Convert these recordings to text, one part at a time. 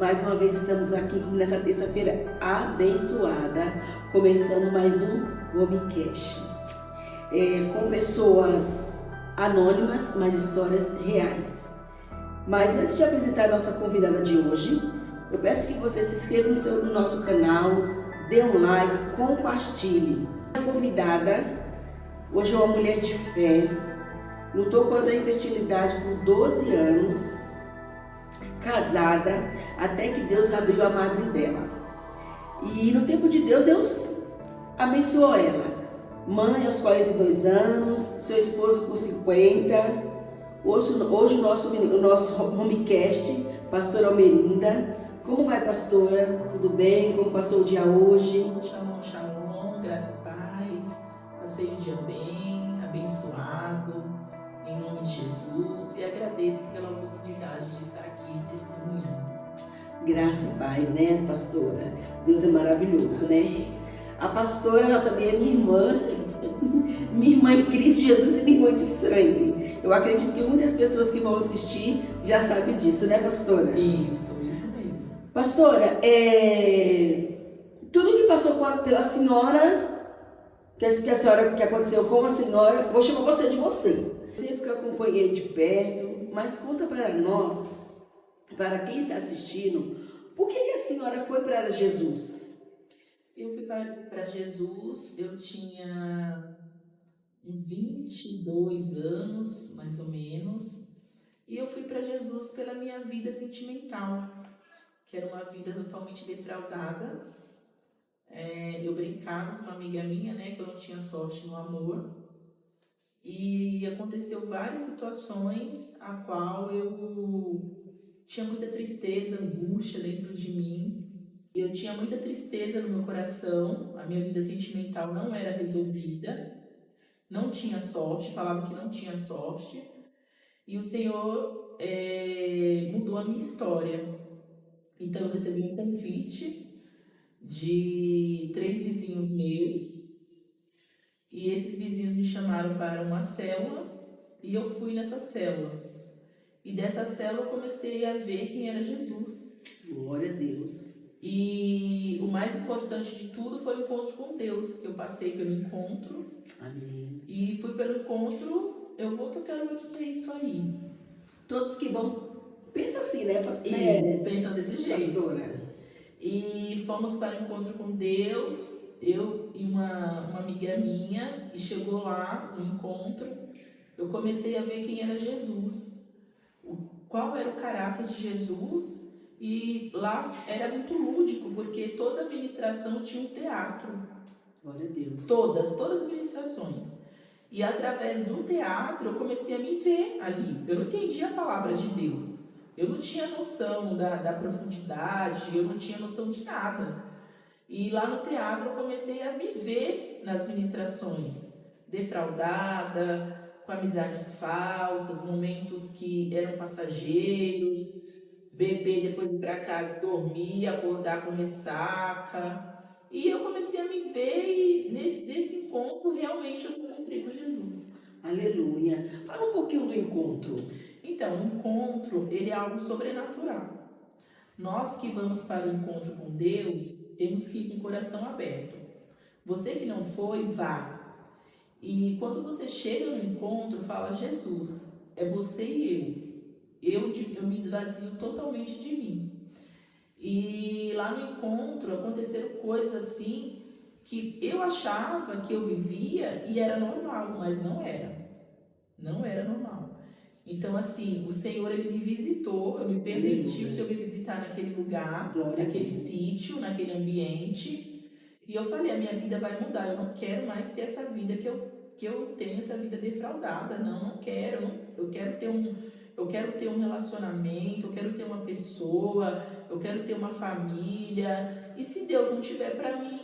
Mais uma vez estamos aqui nessa terça-feira abençoada, começando mais um Homecast, com pessoas anônimas, mas histórias reais. Mas antes de apresentar a nossa convidada de hoje, eu peço que você se inscreva no nosso canal, dê um like, compartilhe. A convidada hoje é uma mulher de fé, lutou contra a infertilidade por 12 anos, casada, até que Deus abriu a madre dela. E no tempo de Deus abençoou ela. Mãe aos 42 anos, seu esposo com 50. Hoje o nosso homecast, pastora Almerinda. Como vai, pastora? Tudo bem? Como passou o dia hoje? Shalom, shalom, graça e paz. Passei um dia bem, abençoado, em nome de Jesus, e agradeço pela oportunidade de estar aqui testemunhando. Graça e paz, né, pastora? Deus é maravilhoso, né? A pastora, ela também é minha irmã em Cristo Jesus e minha irmã de sangue. Eu acredito que muitas pessoas que vão assistir já sabem disso, né, pastora? Isso mesmo. Pastora, tudo que passou pela senhora, que aconteceu com a senhora, vou chamar você de você. Sempre que eu acompanhei de perto, mas conta para nós, para quem está assistindo, por que a senhora foi para Jesus? Eu fui para Jesus, eu tinha uns 22 anos, mais ou menos, e eu fui para Jesus pela minha vida sentimental, que era uma vida totalmente defraudada. Eu brincava com uma amiga minha, né, que eu não tinha sorte no amor, e aconteceu várias situações a qual eu tinha muita tristeza, angústia dentro de mim. Eu tinha muita tristeza no meu coração, a minha vida sentimental não era resolvida, não tinha sorte, falava que não tinha sorte, e o Senhor mudou a minha história. Então eu recebi um convite de 3 vizinhos meus, e esses vizinhos me chamaram para uma célula, e eu fui nessa célula. E dessa célula eu comecei a ver quem era Jesus. Glória a Deus. E o mais importante de tudo foi o encontro com Deus, que eu passei pelo encontro. Amém. E fui pelo encontro, que eu quero ver o que é isso aí. Todos que vão, pensa assim, né, pastora? Pensam desse jeito. Pastora. E fomos para o encontro com Deus, eu e uma amiga minha, e chegou lá no encontro, eu comecei a ver quem era Jesus, qual era o caráter de Jesus. E lá era muito lúdico, porque toda a ministração tinha um teatro. Glória a Deus. Todas as ministrações. E através do teatro eu comecei a me ver ali. Eu não entendia a palavra de Deus. Eu não tinha noção da profundidade, eu não tinha noção de nada. E lá no teatro eu comecei a me ver nas ministrações. Defraudada, com amizades falsas, momentos que eram passageiros, beber, depois ir para casa e dormir, acordar com ressaca. E eu comecei a me ver, e nesse encontro realmente eu me encontrei com Jesus. Aleluia. Fala um pouquinho do encontro. Então, o encontro, ele é algo sobrenatural. Nós que vamos para o encontro com Deus, temos que ir com o coração aberto. Você que não foi, vá. E quando você chega no encontro, fala: Jesus, é você e eu. Eu me esvazio totalmente de mim. E lá no encontro aconteceram coisas assim que eu achava que eu vivia e era normal, mas não era. Não era normal. Então assim, o Senhor, ele me visitou, eu me permitiu, o Senhor me visitar naquele lugar, naquele sítio, naquele ambiente. E eu falei: a minha vida vai mudar, eu não quero mais ter essa vida que eu tenho, essa vida defraudada. Não quero. Eu quero ter um relacionamento, eu quero ter uma pessoa, eu quero ter uma família. E se Deus não tiver para mim,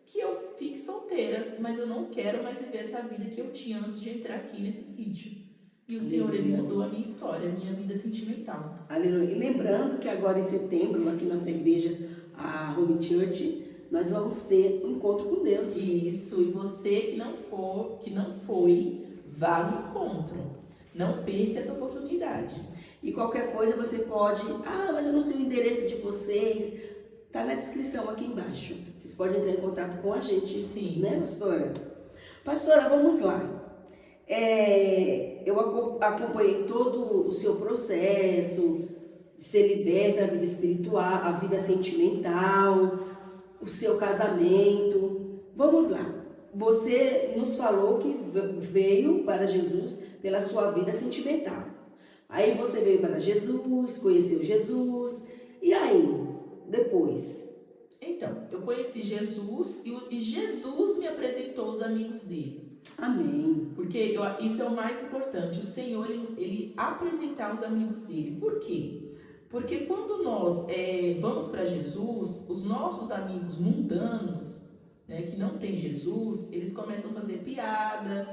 que eu fique solteira, mas eu não quero mais viver essa vida que eu tinha antes de entrar aqui nesse sítio. E o Senhor, ele mudou a minha história, a minha vida sentimental. Aleluia. E lembrando que agora em setembro, aqui na nossa igreja, a Home Church, nós vamos ter um encontro com Deus. Isso, e você que não foi, vá no encontro. Não perca essa oportunidade. E qualquer coisa você pode, mas eu não sei o endereço de vocês, tá na descrição aqui embaixo. Vocês podem entrar em contato com a gente, Sim. né, pastora? Pastora, vamos lá. Eu acompanhei todo o seu processo de ser liberta da vida espiritual, a vida sentimental, o seu casamento. Vamos lá. Você nos falou que veio para Jesus pela sua vida sentimental. Aí você veio para Jesus, conheceu Jesus. E aí, depois? Então, eu conheci Jesus e Jesus me apresentou os amigos dele. Amém. Porque isso é o mais importante, o Senhor, ele apresentar os amigos dele. Por quê? Porque quando nós vamos para Jesus, os nossos amigos mundanos, né, que não tem Jesus, eles começam a fazer piadas,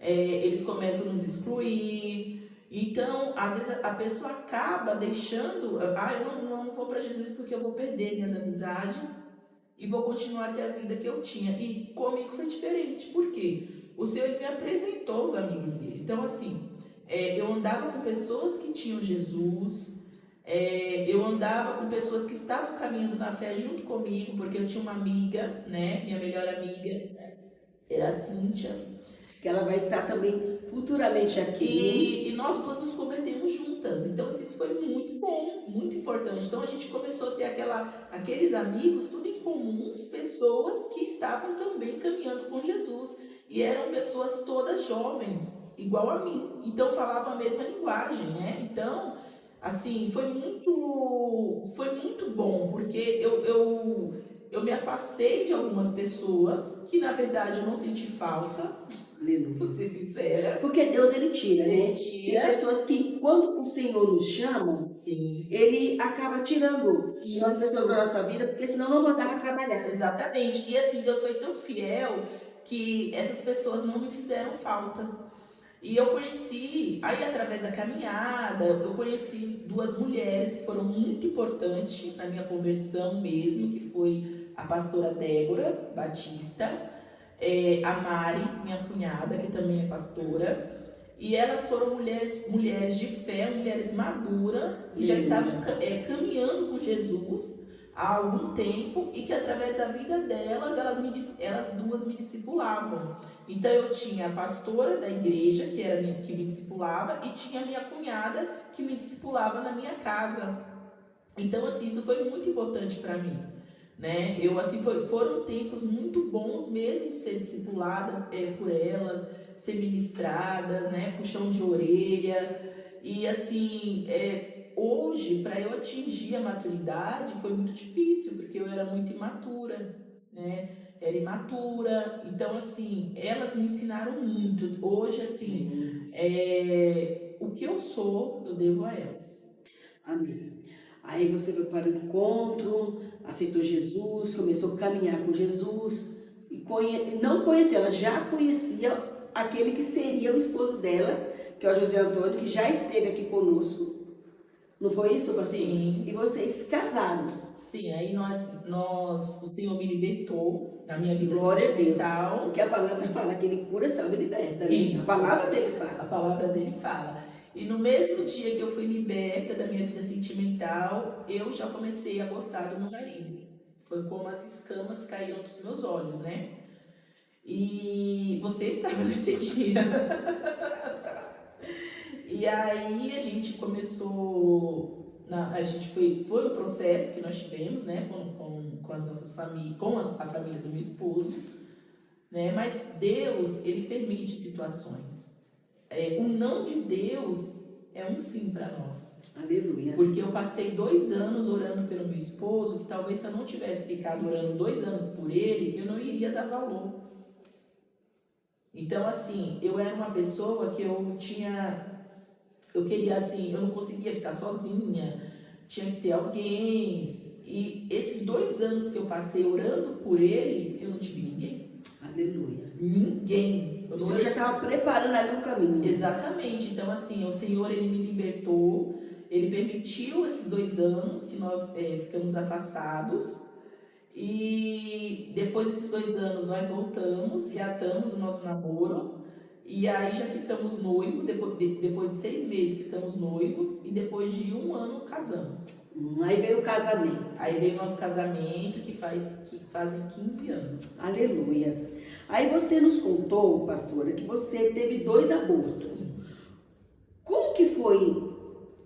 eles começam a nos excluir. Então, às vezes a pessoa acaba deixando, eu não vou para Jesus porque eu vou perder minhas amizades e vou continuar a ter a vida que eu tinha. E comigo foi diferente. Por quê? O Senhor me apresentou os amigos dele. Então, assim, eu andava com pessoas que tinham Jesus, eu andava com pessoas que estavam caminhando na fé junto comigo, porque eu tinha uma amiga, né? Minha melhor amiga era a Cíntia. Que ela vai estar também futuramente aqui. E nós duas nos convertemos juntas. Então, assim, isso foi muito bom, muito importante. Então, a gente começou a ter aqueles amigos, tudo em comuns, pessoas que estavam também caminhando com Jesus. E eram pessoas todas jovens, igual a mim. Então, falavam a mesma linguagem, né? Então, assim, foi muito bom, porque eu me afastei de algumas pessoas que, na verdade, eu não senti falta. Aleluia. Vou ser sincera. Porque Deus, ele tira, né? Ele tira. Tem pessoas que, quando o Senhor nos chama, Sim. ele acaba tirando as pessoas da nossa vida, porque senão não mandava trabalhar. Exatamente. E assim, Deus foi tão fiel que essas pessoas não me fizeram falta. E eu conheci, aí através da caminhada, eu conheci duas mulheres que foram muito importantes na minha conversão mesmo, que foi a pastora Débora Batista, a Mari, minha cunhada, que também é pastora, e elas foram mulheres de fé, mulheres maduras, que já estavam caminhando com Jesus há algum tempo, e que através da vida delas, elas duas me discipulavam. Então eu tinha a pastora da igreja, que me discipulava, e tinha a minha cunhada, que me discipulava na minha casa. Então, assim, isso foi muito importante para mim. Né? Foram tempos muito bons mesmo de ser discipulada por elas, ser ministradas, né? Puxão de orelha. E assim, hoje, para eu atingir a maturidade, foi muito difícil, porque eu era muito imatura, né? Era imatura. Então, assim, elas me ensinaram muito. Hoje, assim, o que eu sou, eu devo a elas. Amém. Aí você foi para o encontro, aceitou Jesus, começou a caminhar com Jesus, e não conhecia, ela já conhecia aquele que seria o esposo dela, que é o José Antônio, que já esteve aqui conosco. Não foi isso, pastor? Sim. E vocês se casaram. Sim, aí o Senhor me libertou da minha vida sentimental. Porque a palavra fala que ele cura, salva e liberta. Né? Isso. A palavra dele fala. A palavra dele fala. E no mesmo dia que eu fui liberta da minha vida sentimental, eu já comecei a gostar do meu marido. Foi como as escamas caíram dos meus olhos, né? E você estava nesse dia. E aí a gente começou, foi um processo que nós tivemos, né, com as nossas famílias, com a família do meu esposo, né? Mas Deus, ele permite situações. O não de Deus é um sim para nós. Aleluia. Porque eu passei 2 anos orando pelo meu esposo, que talvez se eu não tivesse ficado orando 2 anos por ele, eu não iria dar valor. Então, assim, eu era uma pessoa que eu queria, assim, eu não conseguia ficar sozinha, tinha que ter alguém. E esses 2 anos que eu passei orando por ele, eu não tive ninguém. Aleluia. Ninguém. O Senhor já estava preparando ali o caminho. Exatamente. Então, assim, o Senhor, ele me libertou, ele permitiu esses 2 anos que nós ficamos afastados. E depois desses 2 anos, nós voltamos, reatamos o nosso namoro. E aí já ficamos noivos, depois de 6 meses ficamos noivos e depois de 1 ano casamos. Aí veio o casamento. Aí veio nosso casamento que fazem 15 anos. Aleluias. Aí você nos contou, pastora, que você teve 2 abortos. Sim. Como que foi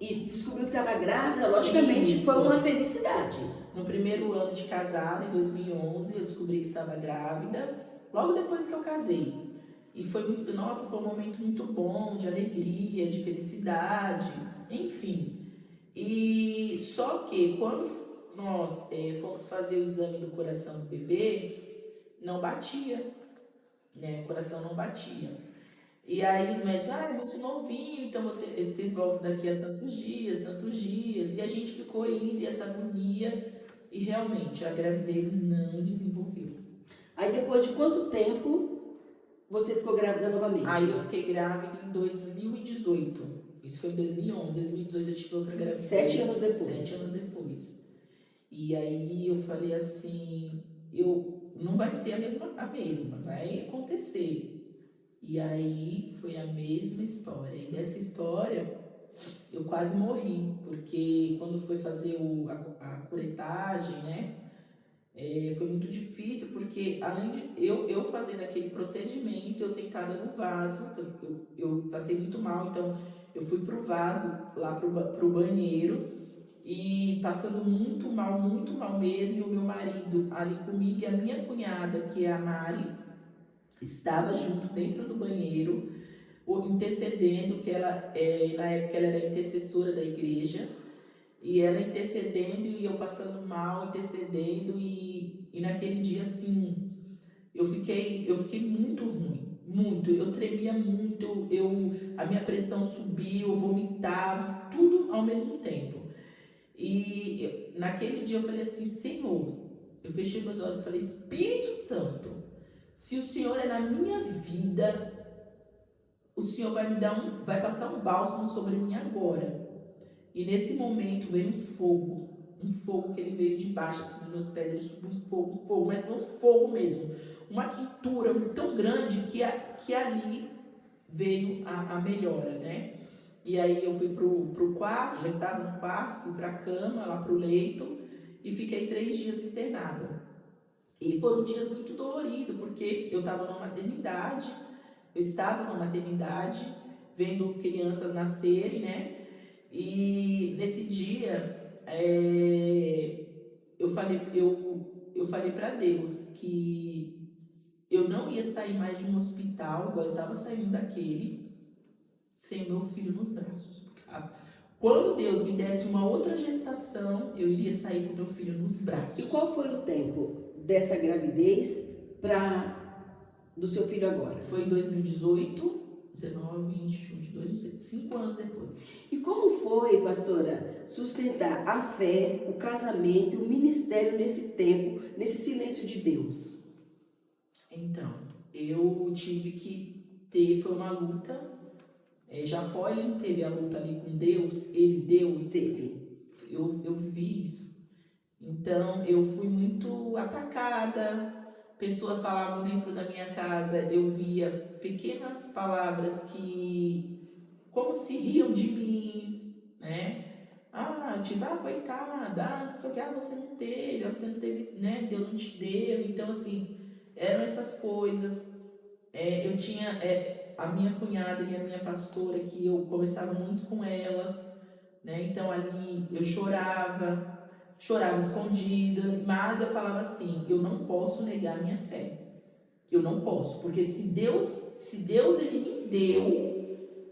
isso? Descobriu que estava grávida? Logicamente Isso. foi uma felicidade. No primeiro ano de casado, em 2011, eu descobri que estava grávida, logo depois que eu casei. E foi foi um momento muito bom, de alegria, de felicidade, enfim. E só que quando nós fomos fazer o exame do coração do bebê, não batia, né? O coração não batia. E aí os médicos, é muito novinho, então vocês voltam daqui a tantos dias. E a gente ficou indo, e essa agonia, e realmente a gravidez não desenvolveu. Aí depois de quanto tempo você ficou grávida novamente? Aí eu fiquei grávida em 2018. Isso foi em 2011. 2018 eu tive outra gravidez. 7 anos depois. 7 anos depois. E aí eu falei assim, não vai ser a mesma, vai acontecer. E aí foi a mesma história. E dessa história eu quase morri, porque quando foi fazer a curetagem, né? Foi muito difícil, porque além de eu fazendo aquele procedimento, eu sentada no vaso, eu passei muito mal, então eu fui pro vaso, lá pro banheiro, e passando muito mal mesmo, e o meu marido ali comigo, e a minha cunhada, que é a Mari, estava junto dentro do banheiro, intercedendo, que ela, na época ela era intercessora da igreja, e ela intercedendo e eu passando mal, intercedendo, e naquele dia, assim, eu fiquei muito ruim, muito, eu tremia muito, a minha pressão subiu, eu vomitava, tudo ao mesmo tempo. E naquele dia eu falei assim, Senhor, eu fechei meus olhos e falei, Espírito Santo, se o Senhor é na minha vida, o Senhor vai passar um bálsamo sobre mim agora. E nesse momento veio um fogo que ele veio de baixo, assim, dos meus pés, ele subiu um fogo, mas foi um fogo mesmo, uma quentura tão grande que ali veio a melhora, né? E aí eu fui pro quarto, já estava no quarto, fui pra cama, lá pro leito, e fiquei 3 dias internada. E foram dias muito doloridos, porque eu estava numa maternidade, vendo crianças nascerem, né? E nesse dia, eu falei para Deus que eu não ia sair mais de um hospital, igual eu estava saindo daquele, sem meu filho nos braços. Quando Deus me desse uma outra gestação, eu iria sair com meu filho nos braços. E qual foi o tempo dessa gravidez do seu filho agora? Foi em 2018. 19, 21, 22, 23, 5 anos depois. E como foi, pastora, sustentar a fé, o casamento, o ministério nesse tempo, nesse silêncio de Deus? Então, eu tive que foi uma luta. Jacó, ele não teve a luta ali com Deus, Deus teve. Eu vivi isso. Então, eu fui muito atacada. Pessoas falavam dentro da minha casa, eu via pequenas palavras como se riam de mim, né? Coitada, não sei o que, você não teve, né? Deus não te deu. Então, assim, eram essas coisas. Eu tinha a minha cunhada e a minha pastora, que eu conversava muito com elas, né? Então, ali eu chorava escondida, mas eu falava assim, eu não posso negar minha fé. Eu não posso, porque se Deus ele me deu,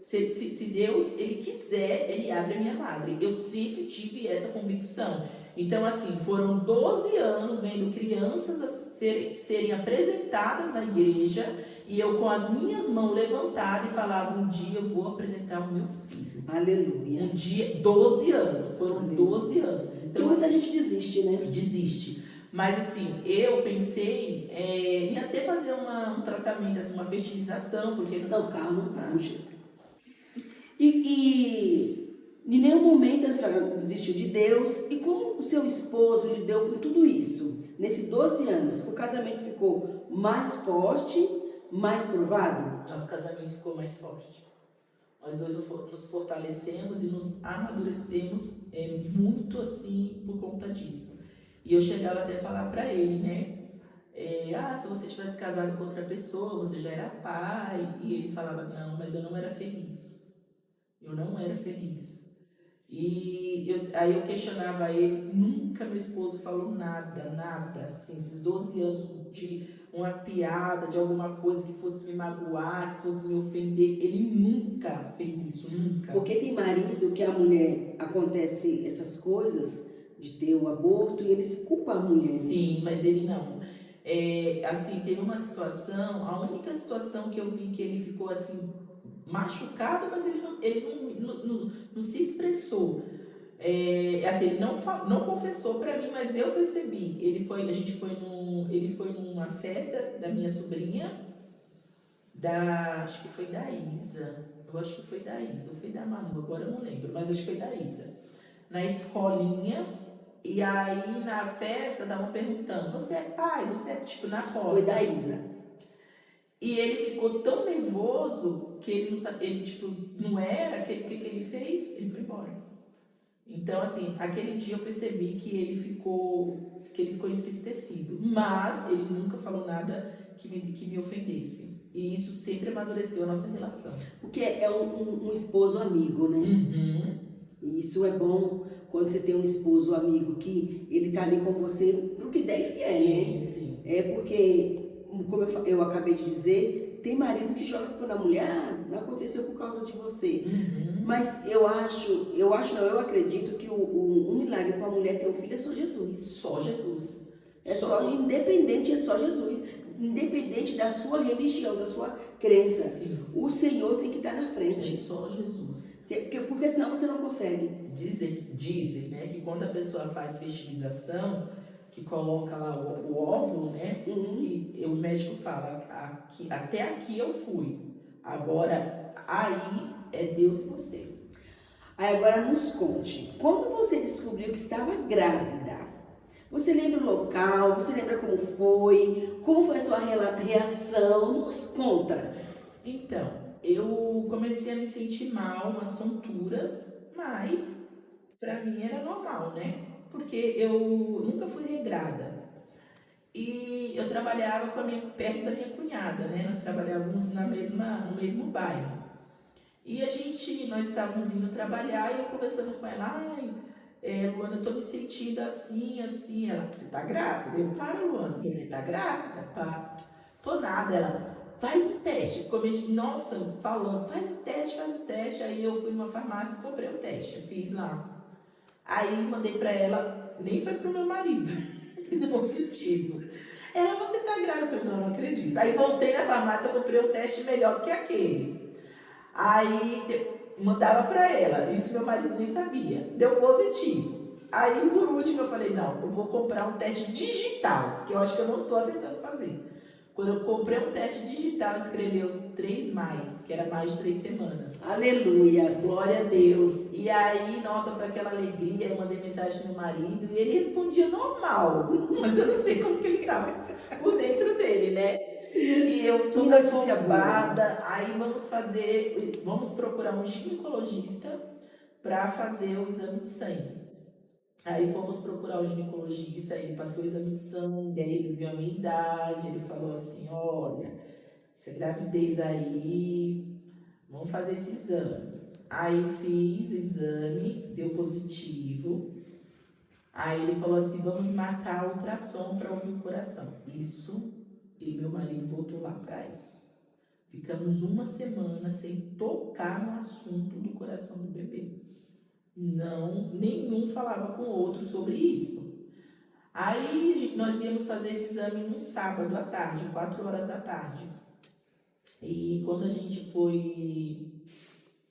se Deus ele quiser, ele abre a minha madre. Eu sempre tive essa convicção. Então, assim, foram 12 anos vendo crianças serem apresentadas na igreja, e eu com as minhas mãos levantadas e falava, um dia eu vou apresentar o meu filho. Aleluia. Um dia, 12 anos, foram Aleluia. 12 anos. Então, muita gente desiste, né? Desiste. Mas assim, eu pensei em até fazer um tratamento, assim, uma fertilização, porque... Não, calma. E em nenhum momento a senhora desistiu de Deus. E como o seu esposo lidou com tudo isso? Nesses 12 anos, o casamento ficou mais forte mais provado? Nosso casamento ficou mais forte. Nós dois nos fortalecemos e nos amadurecemos muito assim por conta disso. E eu chegava até a falar para ele, né? Se você tivesse casado com outra pessoa, você já era pai. E ele falava, não, mas eu não era feliz. Eu não era feliz. Aí eu questionava ele, nunca meu esposo falou nada, assim, esses 12 anos de uma piada, de alguma coisa que fosse me magoar, que fosse me ofender, ele nunca fez isso, nunca. Porque tem marido que a mulher acontece essas coisas, de ter o aborto, e eles culpam a mulher. Sim, mas ele não. Assim, teve uma situação, a única situação que eu vi que ele ficou assim, machucado, mas ele não se expressou. Assim, ele não confessou para mim, mas eu percebi. Ele foi numa festa da minha sobrinha, acho que foi da Isa. Eu acho que foi da Isa, ou foi da Manu, agora eu não lembro, mas acho que foi da Isa. Na escolinha, e aí na festa estavam perguntando, você é pai? Você é tipo na porta? Foi da Isa. E ele ficou tão nervoso que ele não sabia, ele tipo, não era, o que ele fez? Ele foi embora. Então, assim, aquele dia eu percebi que ele ficou entristecido, mas ele nunca falou nada que me ofendesse. E isso sempre amadureceu a nossa relação. Porque é um esposo amigo, né? Uhum. E isso é bom quando você tem um esposo amigo que ele tá ali com você pro que der e vier, né? Sim. É porque, como eu acabei de dizer, tem marido que joga na mulher, não aconteceu por causa de você. Uhum. Mas eu acredito que um milagre para a mulher ter um filho é só Jesus. Só Jesus. É só Jesus. Independente da sua religião, da sua crença. Sim. O Senhor tem que estar na frente. É só Jesus. Porque senão você não consegue. Dizem, né, que quando a pessoa faz fertilização, que coloca lá o óvulo, né, Uhum. que o médico fala, até aqui eu fui. Agora, aí é Deus e você. Aí agora nos conte, quando você descobriu que estava grávida, você lembra o local, você lembra como foi a sua reação? Nos conta. Então, eu comecei a me sentir mal, umas tonturas, mas pra mim era normal, né? Porque eu nunca fui regrada. E eu trabalhava perto da minha cunhada, né? Nós trabalhávamos no mesmo bairro. E nós estávamos indo trabalhar e eu conversando com ela, Luana, eu tô me sentindo assim. Ela, você tá grávida? Eu, para, Luana, você tá grávida? Pá. Tô nada. Ela, faz o teste. Nossa, falando, faz o teste. Aí eu fui numa farmácia e comprei o teste, fiz lá. Aí mandei pra ela, nem foi pro meu marido, positivo. Ela, você tá grávida? Eu falei, não acredito. Aí voltei na farmácia, eu comprei um teste melhor do que aquele. Aí mandava pra ela, isso meu marido nem sabia, deu positivo. Aí por último eu falei, não, eu vou comprar um teste digital, porque eu acho que eu não tô aceitando fazer. Quando eu comprei um teste digital, escreveu 3+, que era mais de 3 semanas. Aleluia! Glória a Deus! E aí, nossa, foi aquela alegria, eu mandei mensagem pro meu marido e ele respondia normal, mas eu não sei como que ele tava por dentro dele, né? E eu toda afobada, aí vamos procurar um ginecologista para fazer o exame de sangue. Aí fomos procurar o ginecologista, ele passou o exame de sangue, aí ele viu a minha idade, ele falou assim, olha, essa gravidez aí, vamos fazer esse exame. Aí fiz o exame, deu positivo. Aí ele falou assim, vamos marcar ultrassom para ouvir o coração. Isso, e meu marido voltou lá atrás. Ficamos uma semana sem tocar no assunto do coração do bebê. Não, nenhum falava com o outro sobre isso. Aí nós íamos fazer esse exame num sábado à tarde, 4 horas da tarde. E quando a gente foi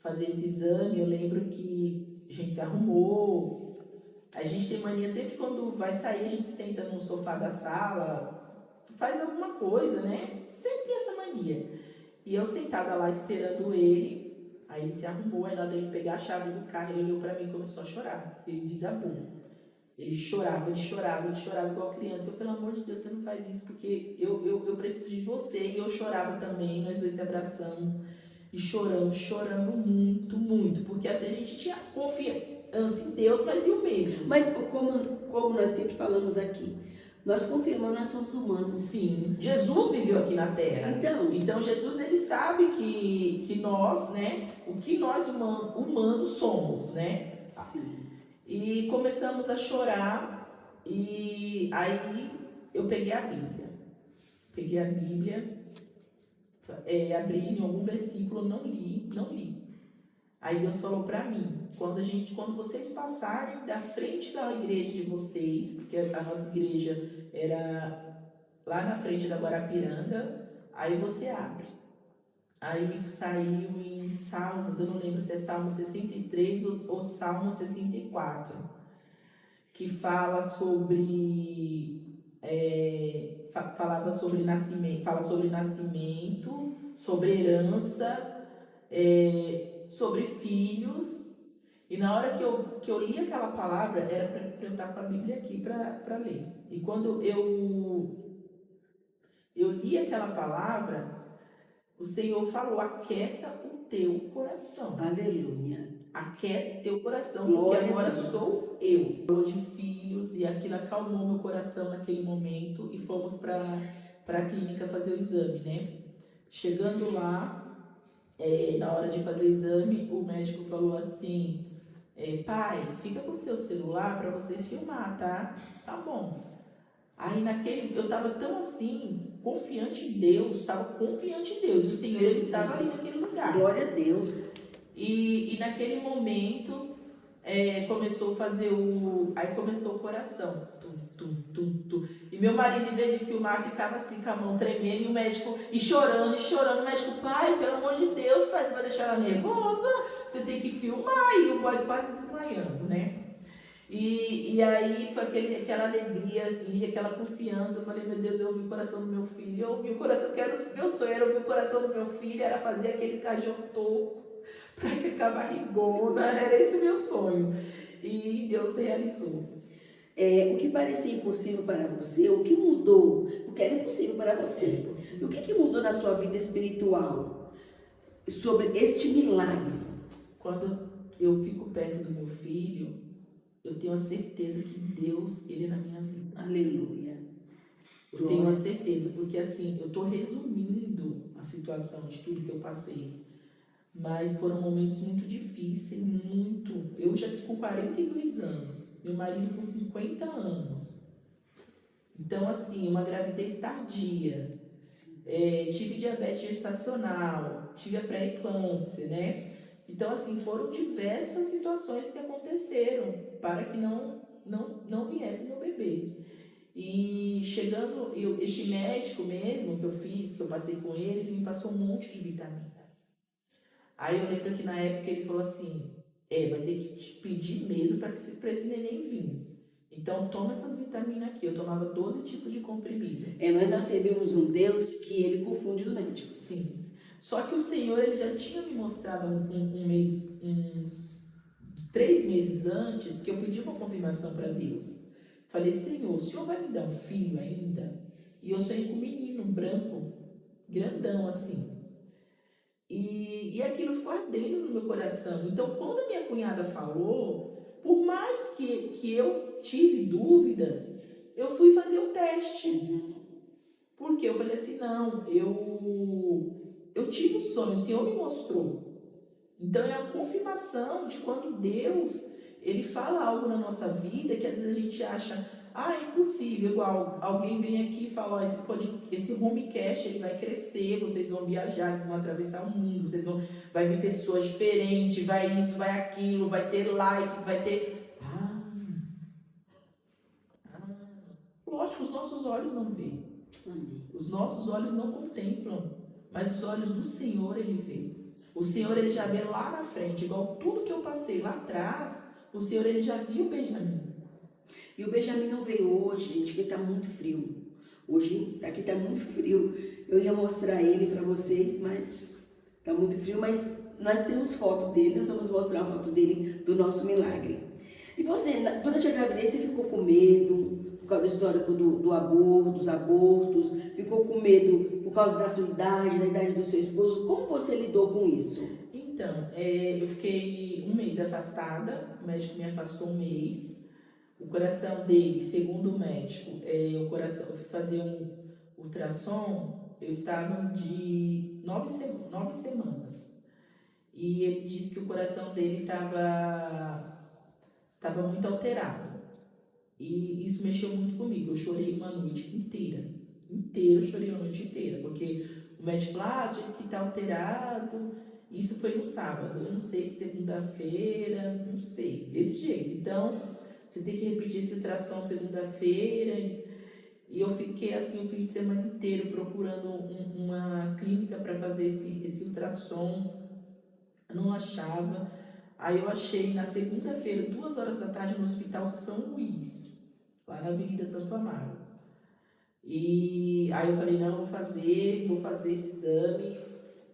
fazer esse exame, eu lembro que a gente se arrumou. A gente tem mania, sempre quando vai sair, a gente senta no sofá da sala, faz alguma coisa, né? Sempre tem essa mania. E eu sentada lá esperando ele. Aí ele se arrumou, aí na hora dele pegar a chave do carro, ele olhou pra mim e começou a chorar. Ele desabou. Ele chorava igual criança. Eu, pelo amor de Deus, você não faz isso, porque eu preciso de você. E eu chorava também, nós dois se abraçamos e chorando muito, muito. Porque assim, a gente tinha confiança em Deus, mas e o medo? Mas como nós sempre falamos aqui, nós confiamos, nós somos humanos. Sim, Jesus viveu aqui na Terra. Então Jesus, ele sabe que nós, né, o que nós humanos somos, né? Sim. E começamos a chorar, e aí eu peguei a Bíblia, abri em algum versículo, não li. Aí Deus falou para mim, quando vocês passarem da frente da igreja de vocês, porque a nossa igreja era lá na frente da Guarapiranga, aí você abre. Aí saiu em Salmos, eu não lembro se é Salmo 63 ou Salmo 64, que fala sobre fala sobre nascimento, sobre herança, sobre filhos. E na hora que eu li aquela palavra, era para eu estar com a Bíblia aqui para ler. E quando eu li aquela palavra, o Senhor falou: aquieta o teu coração. Aleluia. Aquieta o teu coração, Glória porque agora a Deus. sou eu. Falou de filhos, e aquilo acalmou meu coração naquele momento, e fomos para a clínica fazer o exame, né? Chegando lá, na hora de fazer o exame, o médico falou assim: pai, fica com o seu celular para você filmar, tá? Tá bom. Aí eu estava tão assim, confiante em Deus, o Senhor, ele estava ali naquele lugar. Glória a Deus. E naquele momento, começou a fazer aí começou o coração, tum, tum, tum, tum. E meu marido, em vez de filmar, ficava assim com a mão tremendo, e o médico, e chorando, o médico: pai, pelo amor de Deus, pai, você vai deixar ela nervosa, você tem que filmar. E o boy quase desmaiando, né? E aí foi aquela alegria, aquela confiança. Eu falei: meu Deus, eu ouvi o coração do meu filho, meu sonho era ouvir o coração do meu filho, era fazer aquele cajão toco para que a barrigona, era esse meu sonho. E Deus realizou. O que parecia impossível para você, o que mudou? Porque era impossível para você. O que mudou na sua vida espiritual sobre este milagre? Quando eu fico perto do meu filho, eu tenho a certeza que Deus, ele é na minha vida. Aleluia. Eu tenho a certeza, porque assim, eu estou resumindo a situação de tudo que eu passei. Mas foram momentos muito difíceis, muito. Eu já com 42 anos, meu marido com 50 anos. Então, assim, uma gravidez tardia. Tive diabetes gestacional, tive a pré-eclâmpsia, né? Então, assim, foram diversas situações que aconteceram para que não viesse meu bebê. E chegando, esse médico mesmo que eu passei com ele me passou um monte de vitamina. Aí eu lembro que na época ele falou assim: vai ter que te pedir mesmo para esse neném vir. Então toma essas vitaminas aqui. Eu tomava 12 tipos de comprimido. Mas nós servimos um Deus que ele confunde os médicos. Sim. Só que o Senhor, ele já tinha me mostrado uns 3 meses antes, que eu pedi uma confirmação para Deus. Falei: Senhor, o Senhor vai me dar um filho ainda? E eu sonhei com um menino branco, grandão assim. E aquilo ficou ardendo no meu coração. Então, quando a minha cunhada falou, por mais que eu tive dúvidas, eu fui fazer o teste. Porque eu falei assim: não, eu tive um sonho, o Senhor me mostrou. Então, é a confirmação de quando Deus, ele fala algo na nossa vida que às vezes a gente acha: é impossível. Igual alguém vem aqui e fala: esse homecast, ele vai crescer, vocês vão viajar, vocês vão atravessar o mundo, vai ver pessoas diferentes, vai isso, vai aquilo, vai ter likes, vai ter... Lógico, os nossos olhos não veem, os nossos olhos não contemplam, mas os olhos do Senhor, ele vê. O Senhor, ele já vê lá na frente, igual tudo que eu passei lá atrás, o Senhor, ele já viu o Benjamin. E o Benjamin não veio hoje, gente, porque está muito frio. Hoje aqui está muito frio. Eu ia mostrar ele para vocês, mas está muito frio. Mas nós temos foto dele, nós vamos mostrar a foto dele do nosso milagre. E você, durante a gravidez, você ficou com medo por causa da história do aborto, dos abortos? Ficou com medo por causa da sua idade, da idade do seu esposo? Como você lidou com isso? Então, eu fiquei um mês afastada, o médico me afastou um mês. O coração dele, segundo o médico, o coração, eu fui fazer um ultrassom, eu estava de 9 semanas. E ele disse que o coração dele estava muito alterado. E isso mexeu muito comigo. Eu chorei uma noite inteira. Eu chorei uma noite inteira. Porque o médico falou, tinha que estar alterado. Isso foi no sábado. Eu não sei se segunda-feira, não sei. Desse jeito. Então, você tem que repetir esse ultrassom segunda-feira. E eu fiquei assim o fim de semana inteiro procurando uma clínica para fazer esse ultrassom. Eu não achava. Aí eu achei na segunda-feira, 2 horas da tarde, no Hospital São Luís, lá na Avenida Santo Amaro. E aí eu falei, não, vou fazer esse exame.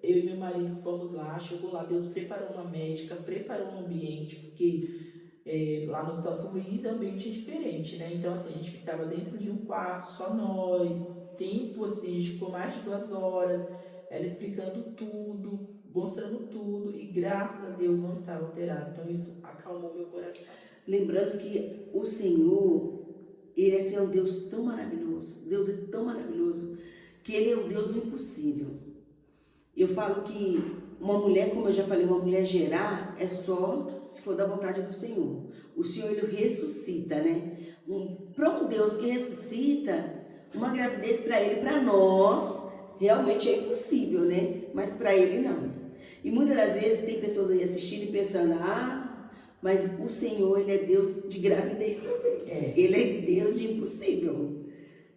Eu e meu marido fomos lá, chegou lá, Deus preparou uma médica, preparou um ambiente, porque lá no Hospital São Luís é um ambiente diferente, né? Então assim, a gente ficava dentro de um quarto, só nós, tempo assim, a gente ficou mais de 2 horas, ela explicando tudo, mostrando tudo, e graças a Deus não estava alterado. Então isso acalmou meu coração. Lembrando que o Senhor, Ele é assim, um Deus tão maravilhoso. Deus é tão maravilhoso que Ele é o Deus do impossível. Eu falo que uma mulher, como eu já falei, uma mulher gerar é só se for da vontade do Senhor. O Senhor, Ele ressuscita, né? Para um Deus que ressuscita, uma gravidez para Ele, para nós, realmente é impossível, né? Mas para Ele não. E muitas das vezes tem pessoas aí assistindo e pensando, mas o Senhor, Ele é Deus de gravidez também. Ele é Deus de impossível.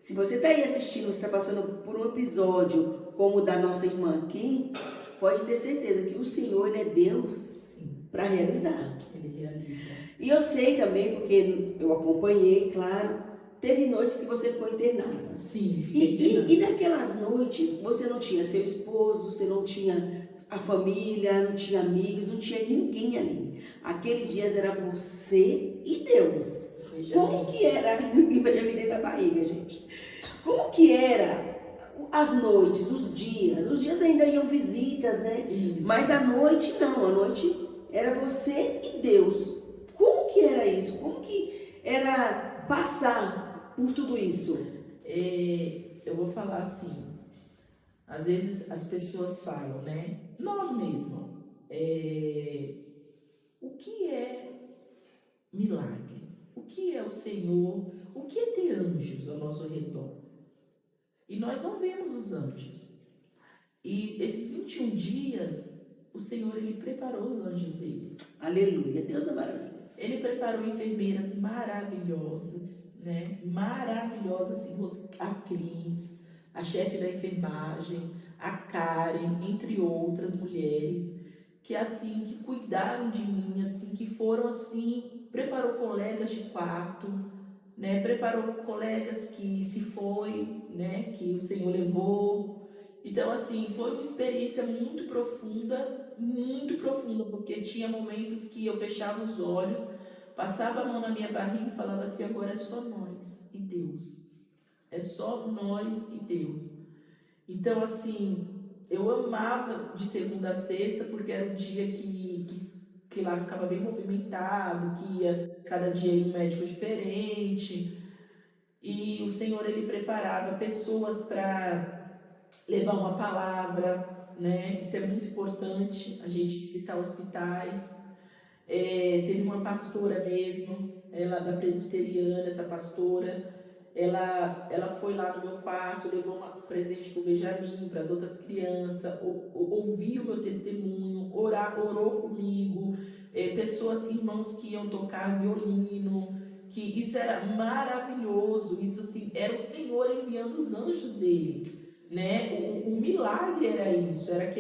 Se você está aí assistindo, você está passando por um episódio como o da nossa irmã aqui, pode ter certeza que o Senhor, Ele é Deus para realizar. Ele realiza. E eu sei também, porque eu acompanhei, claro, teve noites que você ficou internada. Sim, fiquei internada. E naquelas noites, você não tinha seu esposo, você não tinha a família, não tinha amigos, não tinha ninguém ali. Aqueles dias era você e Deus. Como que era? Benjamin dentro da barriga, gente. Como que era as noites, os dias ainda iam visitas, né? Isso. Mas a noite não, a noite era você e Deus. Como que era isso? Como que era passar por tudo isso? Eu vou falar assim, às vezes as pessoas falam, né? Nós mesmos, o que é milagre? O que é o Senhor? O que é ter anjos ao nosso redor? E nós não vemos os anjos. E esses 21 dias, o Senhor, Ele preparou os anjos dele. Aleluia, Deus é maravilhoso. Ele preparou enfermeiras maravilhosas, né? Maravilhosas, assim, a Cris, a chefe da enfermagem, a Karen, entre outras mulheres, que assim, que cuidaram de mim, assim, que foram assim, preparou colegas de quarto, né? Preparou colegas que se foi, né? Que o Senhor levou. Então, assim, foi uma experiência muito profunda, porque tinha momentos que eu fechava os olhos, passava a mão na minha barriga e falava assim, agora é só nós e Deus. É só nós e Deus. Então, assim, eu amava de segunda a sexta, porque era o dia que lá ficava bem movimentado, que ia cada dia em um médico diferente. E o Senhor, Ele preparava pessoas para levar uma palavra, né? Isso é muito importante, a gente visitar hospitais. Teve uma pastora mesmo, ela da presbiteriana, essa pastora, ela foi lá no meu quarto, levou um presente para o Benjamin, para as outras crianças, ouviu o meu testemunho, orou comigo, pessoas, irmãos que iam tocar violino, que isso era maravilhoso, isso assim, era o Senhor enviando os anjos dele, né? O milagre era isso, era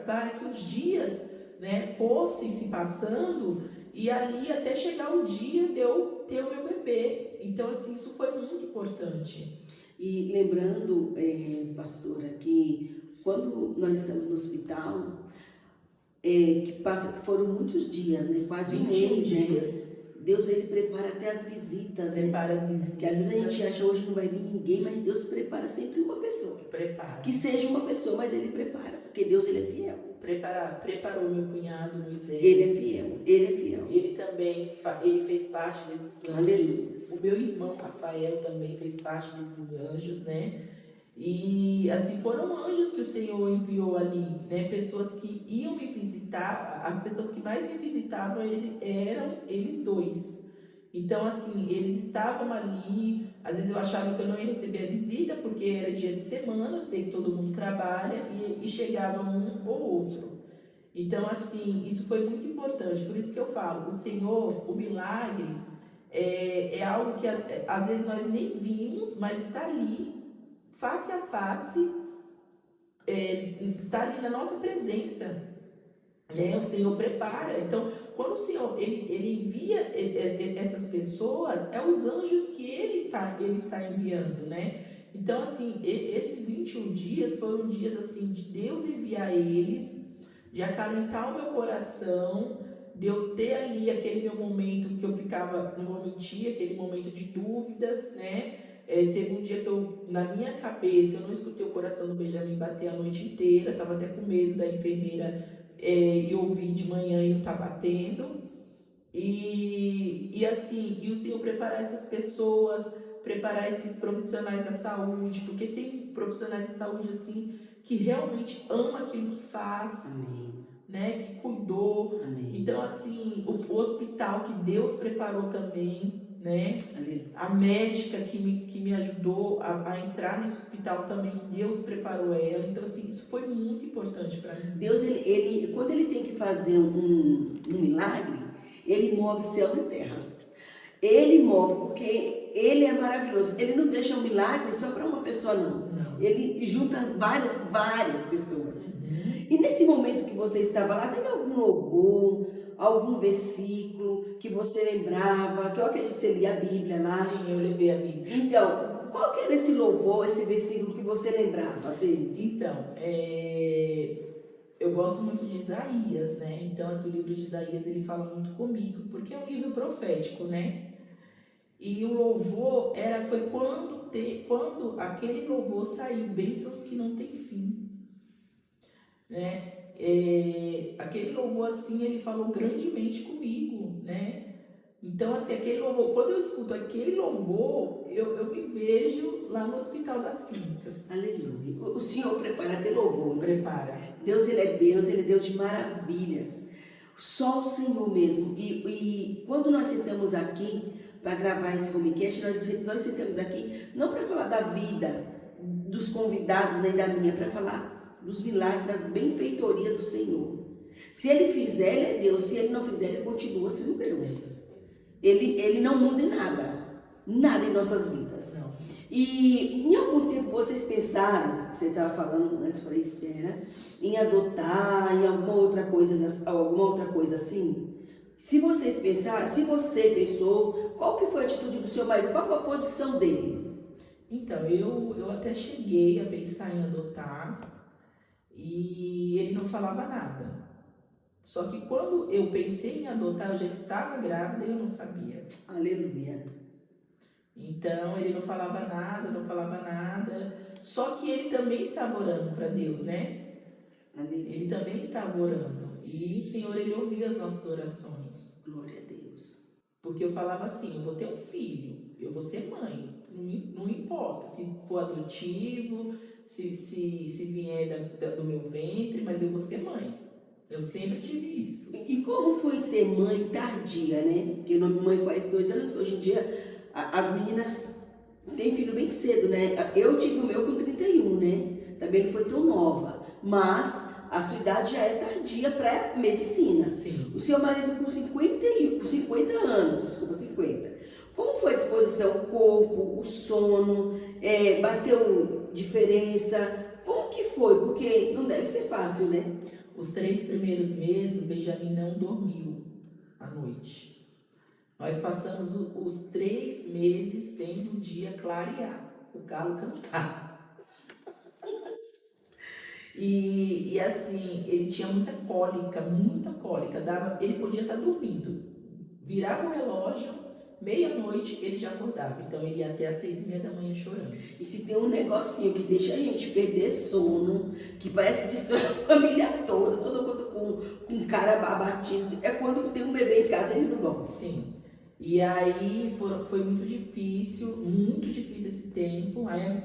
para que os dias, né, fossem se passando e ali até chegar o dia de eu ter o meu bebê. Então, assim, isso foi muito importante. E lembrando, pastora, que quando nós estamos no hospital, que foram muitos dias, né? Quase um mês, dias. né? Deus, ele prepara até as visitas, né? Prepara as visitas. Que às vezes a gente acha hoje não vai vir ninguém, mas Deus prepara sempre uma pessoa. Prepara. Que seja uma pessoa, mas ele prepara, porque Deus, ele é fiel. Preparou meu cunhado Moisés. Ele é fiel, ele é fiel. Ele também ele fez parte desses anjos. O meu irmão Rafael também fez parte desses anjos, né? E assim, foram anjos que o Senhor enviou ali, né? Pessoas que iam me visitar, as pessoas que mais me visitavam eram eles dois. Então, assim, eles estavam ali, às vezes eu achava que eu não ia receber a visita, porque era dia de semana, eu sei que todo mundo trabalha, e chegava um ou outro. Então, assim, isso foi muito importante, por isso que eu falo, o Senhor, o milagre, é algo que às vezes nós nem vimos, mas está ali, face a face, está ali na nossa presença. Né? O Senhor prepara. Então, quando o Senhor ele envia essas pessoas, é os anjos que ele está enviando, né? Então, assim, esses 21 dias foram dias assim de Deus enviar eles, de acalentar o meu coração, de eu ter ali aquele meu momento que eu ficava, não vou mentir, aquele momento de dúvidas, né? Teve um dia que na minha cabeça, eu não escutei o coração do Benjamin bater a noite inteira, estava até com medo da enfermeira e ouvir de manhã e não tá batendo. E assim, e o Senhor preparar essas pessoas, preparar esses profissionais da saúde, porque tem profissionais de saúde assim que realmente ama aquilo que faz. Amém. Né, que cuidou. Amém. Então, assim, o hospital que Deus preparou também, né? Aleluia. A médica que me ajudou a entrar nesse hospital também, que Deus preparou ela. Então, assim, isso foi muito importante para mim. Deus, ele, quando ele tem que fazer um milagre, ele move céus e terra. Ele move, porque ele é maravilhoso. Ele não deixa um milagre só para uma pessoa, não. Ele junta várias pessoas. E nesse momento que você estava lá, teve algum louvor, algum versículo que você lembrava, que eu acredito que você lia a Bíblia lá? Sim, eu levei a Bíblia. Então, qual que era esse louvor, esse versículo que você lembrava? Assim? Então, eu gosto muito de Isaías, né? Então, assim, o livro de Isaías, ele fala muito comigo, porque é um livro profético, né? E o louvor foi quando aquele louvor saiu, bênçãos que não tem fim, né? Aquele louvor assim, ele falou grandemente comigo, né? Então, assim, aquele louvor, quando eu escuto aquele louvor, eu me vejo lá no Hospital das Clínicas. Aleluia. O Senhor prepara até louvor. Prepara. Deus, ele é Deus de maravilhas. Só o Senhor mesmo. E quando nós sentamos aqui para gravar esse homecast, nós sentamos aqui não para falar da vida dos convidados, nem da minha, para falar dos milagres, das benfeitorias do Senhor. Se ele fizer, ele é Deus. Se ele não fizer, ele continua sendo Deus. Ele não muda em nada em nossas vidas. Não. E em algum tempo vocês pensaram, você estava falando antes, falei, espera, em adotar, em alguma outra coisa assim? Se vocês pensaram, se você pensou, qual que foi a atitude do seu marido? Qual foi a posição dele? Então, eu até cheguei a pensar em adotar e ele não falava nada. Só que quando eu pensei em adotar, eu já estava grávida e eu não sabia. Aleluia. Então, ele não falava nada. Só que ele também estava orando para Deus, né? Aleluia. Ele também estava orando. E o Senhor, ele ouvia as nossas orações. Glória a Deus. Porque eu falava assim, eu vou ter um filho, eu vou ser mãe. Não importa se for adotivo, se vier do meu ventre, mas eu vou ser mãe. Eu sempre tive isso. E como foi ser mãe tardia, né? Porque nome mãe 42 anos, hoje em dia as meninas têm filho bem cedo, né? Eu tive o meu com 31, né? Também não foi tão nova, mas a sua idade já é tardia para medicina. Sim. O seu marido com 50 anos, desculpa, 50. Como foi a disposição, o corpo, o sono, bateu diferença? Como que foi? Porque não deve ser fácil, né? Os 3 primeiros meses, o Benjamin não dormiu à noite. Nós passamos os 3 meses vendo o dia clarear, o galo cantar. E assim, ele tinha muita cólica. Ele podia estar dormindo virava o relógio, meia-noite ele já acordava. Então ele ia até às 6h30 da manhã chorando. E se tem um negocinho que deixa a gente perder sono, que parece que destrói a família toda, todo mundo com cara abatido, é quando tem um bebê em casa e ele não dorme. Sim. E aí foi muito difícil esse tempo. Aí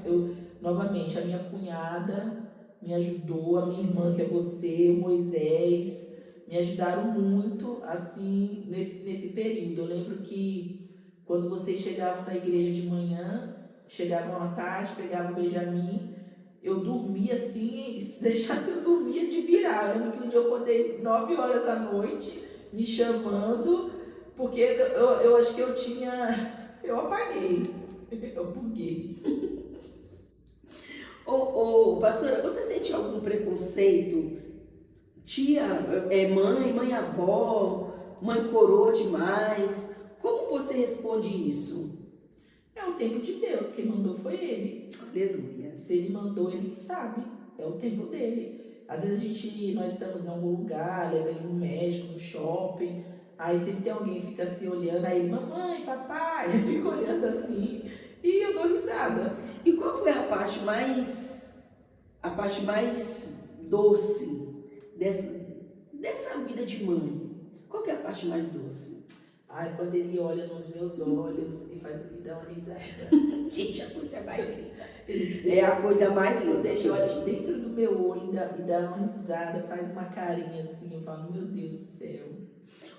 novamente, a minha cunhada me ajudou, a minha irmã, que é você, o Moisés, me ajudaram muito, assim, nesse período. Eu lembro que quando vocês chegavam da igreja de manhã, chegavam à tarde, pegavam o Benjamin, eu dormia assim, se deixasse eu dormia de virar. Eu lembro que um dia eu acordei 9 horas da noite, me chamando, porque eu acho que eu apaguei, eu buguei. Pastora, você sente algum preconceito? Tia, mãe avó, mãe coroa demais. Como você responde isso? É o tempo de Deus, quem mandou foi Ele. Aleluia. Se Ele mandou, Ele que sabe. É o tempo dele. Às vezes nós estamos em algum lugar, leva ele no médico, no shopping. Aí sempre tem alguém que fica assim olhando, aí mamãe, papai, eu fico olhando assim e eu dou risada. E qual foi a parte mais doce dessa vida de mãe? Qual que é a parte mais doce? Ai, quando ele olha nos meus olhos e faz me dar uma risada. Gente, a coisa mais linda. É a coisa mais linda. Deixa eu olhar dentro do meu olho e dá uma risada, faz uma carinha assim, eu falo, meu Deus do céu.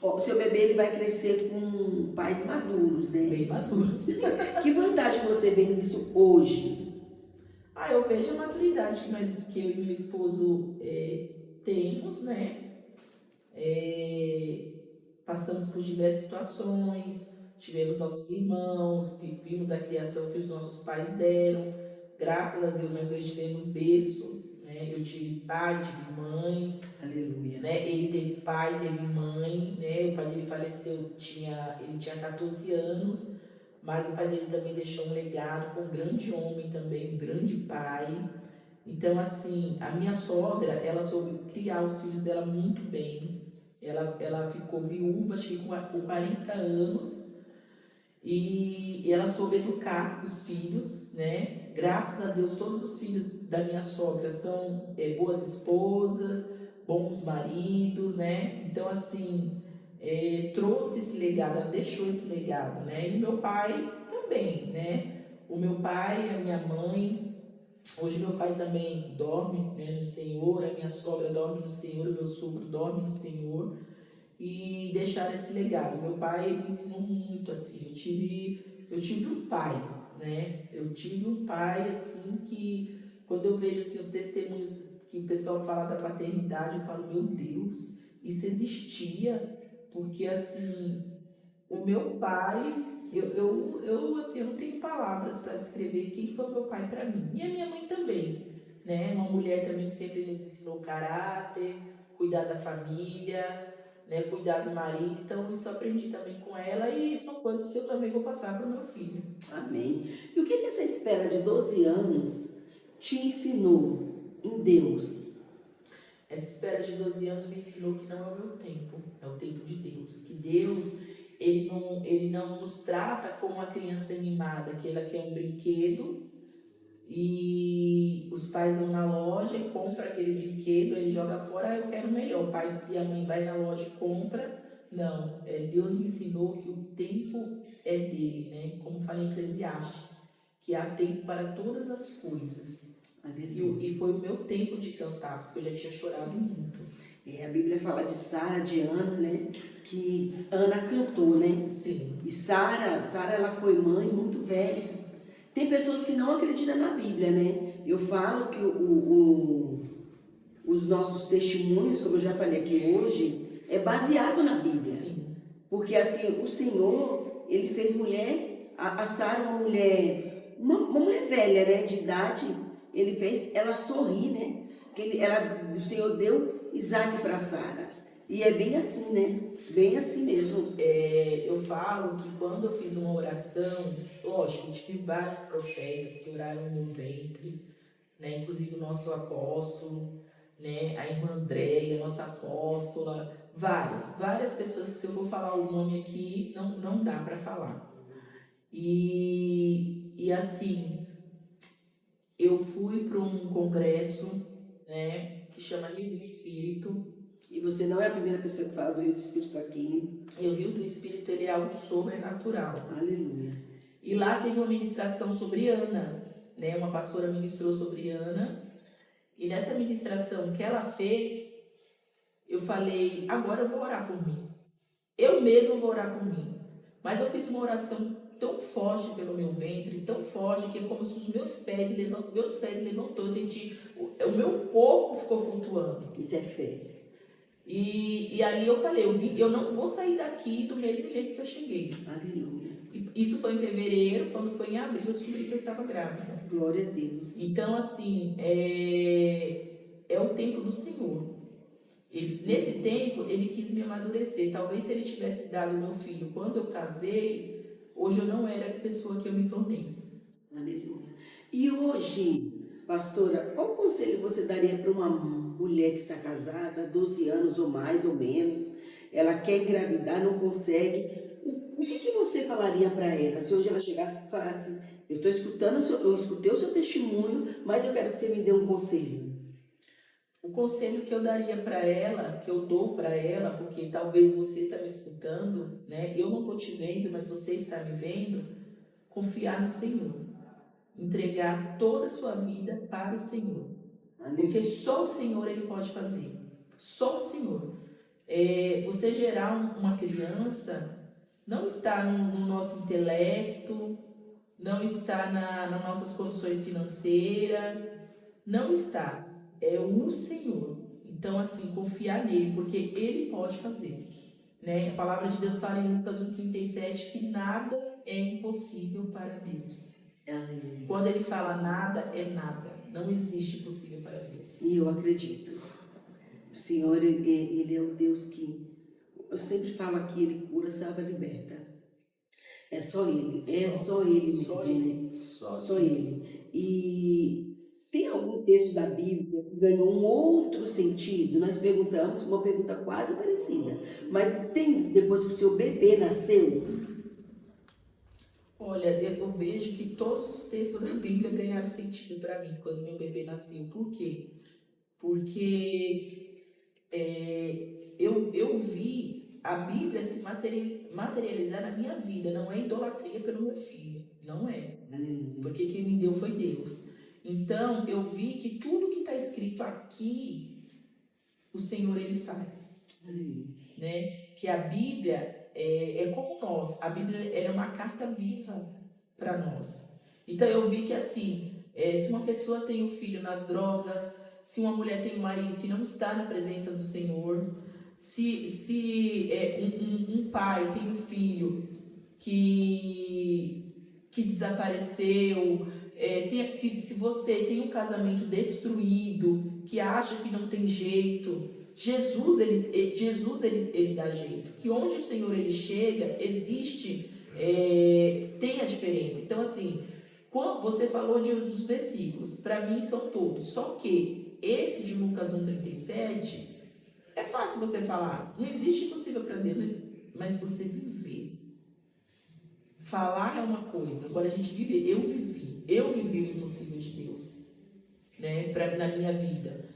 Ó, o seu bebê ele vai crescer com pais maduros, né? Bem maduros. Que vantagem você vê nisso hoje? Eu vejo a maturidade que eu e meu esposo temos, né? Passamos por diversas situações, tivemos nossos irmãos, vimos a criação que os nossos pais deram. Graças a Deus nós dois tivemos berço, né? Eu tive pai, tive mãe. Aleluia. Né? Ele teve pai, teve mãe, né? O pai dele faleceu, ele tinha 14 anos, mas o pai dele também deixou um legado, foi um grande homem também, um grande pai. Então, assim, a minha sogra, ela soube criar os filhos dela muito bem. Ela ficou viúva, acho que com 40 anos, e ela soube educar os filhos, né? Graças a Deus, todos os filhos da minha sogra são boas esposas, bons maridos, né? Então, assim, trouxe esse legado, ela deixou esse legado, né? E meu pai também, né? O meu pai, a minha mãe, hoje meu pai também dorme, né, no Senhor, a minha sogra dorme no Senhor, o meu sogro dorme no Senhor, e deixar esse legado. Meu pai me ensinou muito, assim, eu tive um pai, né? Eu tive um pai, assim, que quando eu vejo, assim, os testemunhos que o pessoal fala da paternidade, eu falo, meu Deus, isso existia, porque, assim, o meu pai, assim, eu não tenho palavras para descrever quem foi o meu pai para mim. E a minha mãe também, né? Uma mulher também que sempre nos ensinou caráter, cuidar da família, né? Cuidar do marido. Então, isso eu aprendi também com ela e são coisas que eu também vou passar para o meu filho. Amém. E o que essa espera de 12 anos te ensinou em Deus? Essa espera de 12 anos me ensinou que não é o meu tempo, é o tempo de Deus. Que Deus, ele não nos trata como uma criança animada, que ela quer um brinquedo e os pais vão na loja e compram aquele brinquedo, ele joga fora, eu quero melhor. O pai e a mãe vai na loja e compra. Não, Deus me ensinou que o tempo é dele, né? Como fala em Eclesiastes, que há tempo para todas as coisas. E foi o meu tempo de cantar, porque eu já tinha chorado muito. A Bíblia fala de Sara, de Ana, né? Que Ana cantou, né? Sim. E Sara, ela foi mãe muito velha. Tem pessoas que não acreditam na Bíblia, né? Eu falo que os nossos testemunhos, como eu já falei aqui hoje, é baseado na Bíblia. Sim. Porque assim, o Senhor, ele fez mulher, a Sara, uma mulher velha, né? De idade, ele fez ela sorrir, né? O Senhor deu Isaac para Sara. E é bem assim, né? Bem assim mesmo. Eu falo que quando eu fiz uma oração, lógico, tive vários profetas que oraram no ventre, né? Inclusive o nosso apóstolo. né? A irmã Andréia, nossa apóstola, várias pessoas que se eu for falar o nome aqui, não dá para falar. E assim, eu fui para um congresso, né, que chama Rio do Espírito. E você não é a primeira pessoa que fala do Rio do Espírito aqui. E o Rio do Espírito, ele é algo sobrenatural. Aleluia. E lá teve uma ministração sobre Ana, né? Uma pastora ministrou sobre Ana. E nessa ministração que ela fez, eu falei, agora eu vou orar por mim. Eu mesmo vou orar por mim. Mas eu fiz uma oração tão forte pelo meu ventre, tão forte, que é como se os meus pés levantou. Eu senti, o meu corpo ficou flutuando. Isso é fé. E ali eu falei, eu não vou sair daqui do mesmo jeito que eu cheguei. Aleluia. Isso foi em fevereiro, quando foi em abril eu descobri que eu estava grávida. Glória a Deus. Então, assim, é o tempo do Senhor. Nesse tempo, ele quis me amadurecer. Talvez se ele tivesse dado meu filho quando eu casei, hoje eu não era a pessoa que eu me tornei. Aleluia. E hoje, pastora, qual conselho você daria para uma mulher que está casada, 12 anos ou mais ou menos, ela quer engravidar, não consegue? O que você falaria para ela? Se hoje ela chegasse e falasse, eu escutei o seu testemunho, mas eu quero que você me dê um conselho. O conselho que eu daria para ela, que eu dou para ela, porque talvez você está me escutando, né? Eu não estou te vendo, mas você está me vendo. Confiar no Senhor. Entregar toda a sua vida para o Senhor. Porque só o Senhor ele pode fazer. Só o Senhor. Você gerar uma criança não está no nosso intelecto, não está nas nossas condições financeiras, não está. É o Senhor. Então, assim, confiar nele, porque ele pode fazer. Né? A palavra de Deus fala em Lucas 1,37 que nada é impossível para Deus. Quando ele fala nada, é nada. Não existe impossível para Deus. E eu acredito. O Senhor, ele é o Deus que, eu sempre falo aqui, ele cura, salva, liberta. É só ele. É só ele mesmo. Só ele. E tem algum texto da Bíblia que ganhou um outro sentido? Nós perguntamos, uma pergunta quase parecida. Mas tem, depois que o seu bebê nasceu? Olha, eu vejo que todos os textos da Bíblia ganharam sentido para mim quando meu bebê nasceu. Por quê? Porque eu vi a Bíblia se materializar na minha vida. Não é idolatria pelo meu filho. Não é. Porque quem me deu foi Deus. Então, eu vi que tudo que está escrito aqui, o Senhor, ele faz. Né? Que a Bíblia é como nós. A Bíblia é uma carta viva para nós. Então, eu vi que, assim, se uma pessoa tem um filho nas drogas, se uma mulher tem um marido que não está na presença do Senhor, se um pai tem um filho que desapareceu, se você tem um casamento destruído, que acha que não tem jeito, Jesus ele dá jeito. Que onde o Senhor ele chega, existe, tem a diferença. Então, assim, quando você falou dos versículos, para mim são todos. Só que esse de Lucas 1,37 é fácil você falar. Não existe impossível para Deus, mas você viver. Falar é uma coisa, agora a gente vive. Eu vivi o impossível de Deus, né, na minha vida.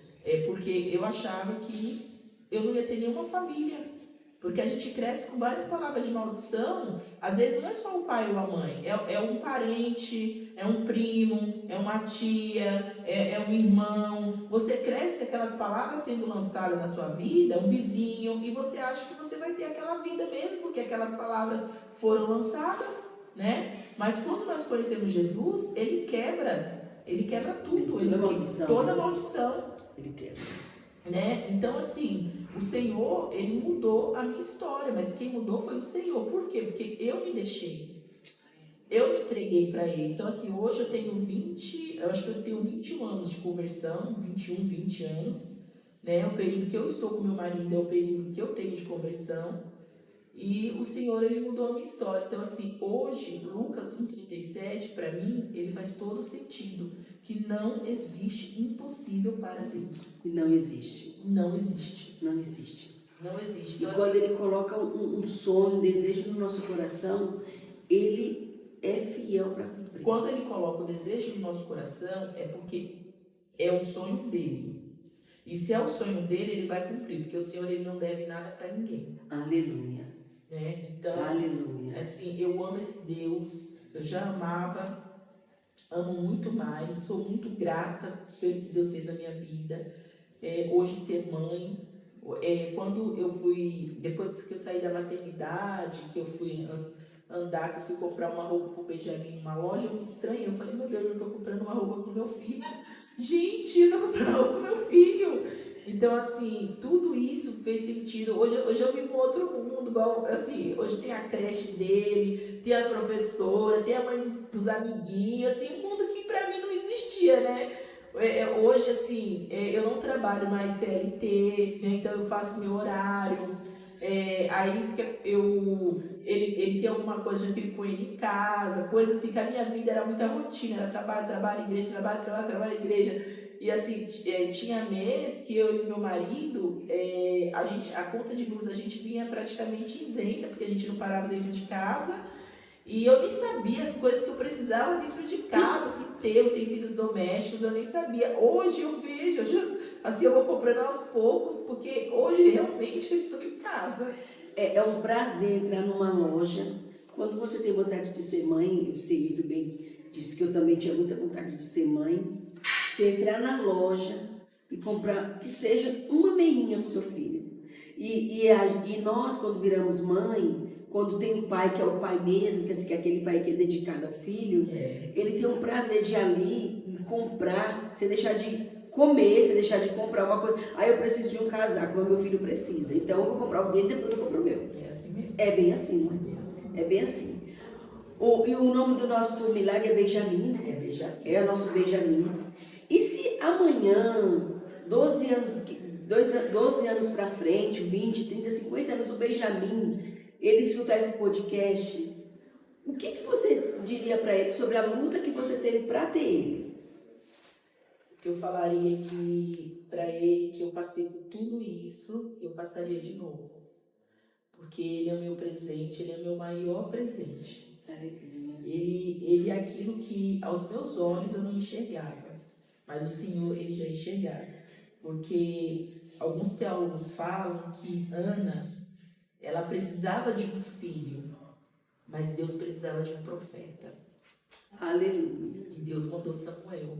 Porque eu achava que eu não ia ter nenhuma família. Porque a gente cresce com várias palavras de maldição. Às vezes não é só o pai ou a mãe, é um parente, é um primo, é uma tia, é um irmão. Você cresce com aquelas palavras sendo lançadas na sua vida, um vizinho, e você acha que você vai ter aquela vida mesmo, porque aquelas palavras foram lançadas, né? Mas quando nós conhecemos Jesus, ele quebra tudo, toda maldição. Ele quebra. Né? Então, assim, o Senhor, ele mudou a minha história, mas quem mudou foi o Senhor. Por quê? Porque eu me deixei, eu me entreguei para ele. Então, assim, hoje eu tenho 21 anos de conversão, 20 anos, né? O período que eu estou com meu marido é o período que eu tenho de conversão. E o Senhor, ele mudou a minha história. Então, assim, hoje, Lucas 1,37, para mim, ele faz todo sentido. que não existe impossível para Deus. E não existe. Não existe. Não existe. Não existe. E Então, quando Ele coloca um sonho, um desejo no nosso coração, Ele é fiel para cumprir. quando Ele coloca o desejo no nosso coração, é porque é o sonho dele. E se é o sonho dele, ele vai cumprir, porque o Senhor ele não deve nada para ninguém. Aleluia. Né? Então, Aleluia. assim, eu amo esse Deus, eu já amava, amo muito mais, sou muito grata pelo que Deus fez na minha vida. Hoje ser mãe, quando eu fui, depois que eu saí da maternidade, que eu fui andar, que eu fui comprar uma roupa pro Benjamin numa loja, eu me estranhei, eu falei, meu Deus, eu tô comprando uma roupa pro meu filho. Gente, eu tô comprando uma roupa pro meu filho. Então, assim, tudo isso fez sentido. Hoje eu vivo um outro mundo, igual, assim, hoje tem a creche dele, tem as professoras, tem a mãe dos amiguinhos, assim, um mundo que pra mim não existia, né? Hoje, assim, eu não trabalho mais CLT, né? Então eu faço meu horário. Aí ele tem alguma coisa, eu fico com ele em casa, coisa assim, que a minha vida era muita rotina, era trabalho, trabalho, igreja, trabalho, igreja. E assim, tinha mês que eu e meu marido, a conta de luz a gente vinha praticamente isenta, porque a gente não parava dentro de casa. E eu nem sabia as coisas que eu precisava dentro de casa, assim, ter utensílios domésticos, eu nem sabia. Hoje eu vejo, assim, eu vou comprando aos poucos, porque hoje realmente eu estou em casa. É um prazer entrar numa loja. Quando você tem vontade de ser mãe, eu sei muito bem, disse que eu também tinha muita vontade de ser mãe. Você entrar na loja e comprar, que seja uma meinha para o seu filho. E nós, quando viramos mãe, quando tem um pai que é o pai mesmo, que é aquele pai que é dedicado ao filho, ele tem um prazer de ir ali comprar, você deixar de comer, você deixar de comprar uma coisa. Aí eu preciso de um casaco, mas meu filho precisa. Então eu vou comprar o dele, depois eu compro o meu. É assim mesmo. É bem assim, né? É bem assim. E o nome do nosso milagre é Benjamin, né? É Benjamin. É o nosso Benjamin. E se amanhã, 12 anos para frente, 20, 30, 50 anos, o Benjamin, ele escutar esse podcast, o que você diria para ele sobre a luta que você teve para ter ele? Que eu falaria que para ele que eu passei por tudo isso, eu passaria de novo. Porque ele é o meu presente, ele é o meu maior presente. Ele é aquilo que aos meus olhos eu não enxergava, mas o Senhor ele já enxergava. Porque alguns teólogos falam que Ana, ela precisava de um filho, mas Deus precisava de um profeta. Aleluia. E Deus mandou Samuel.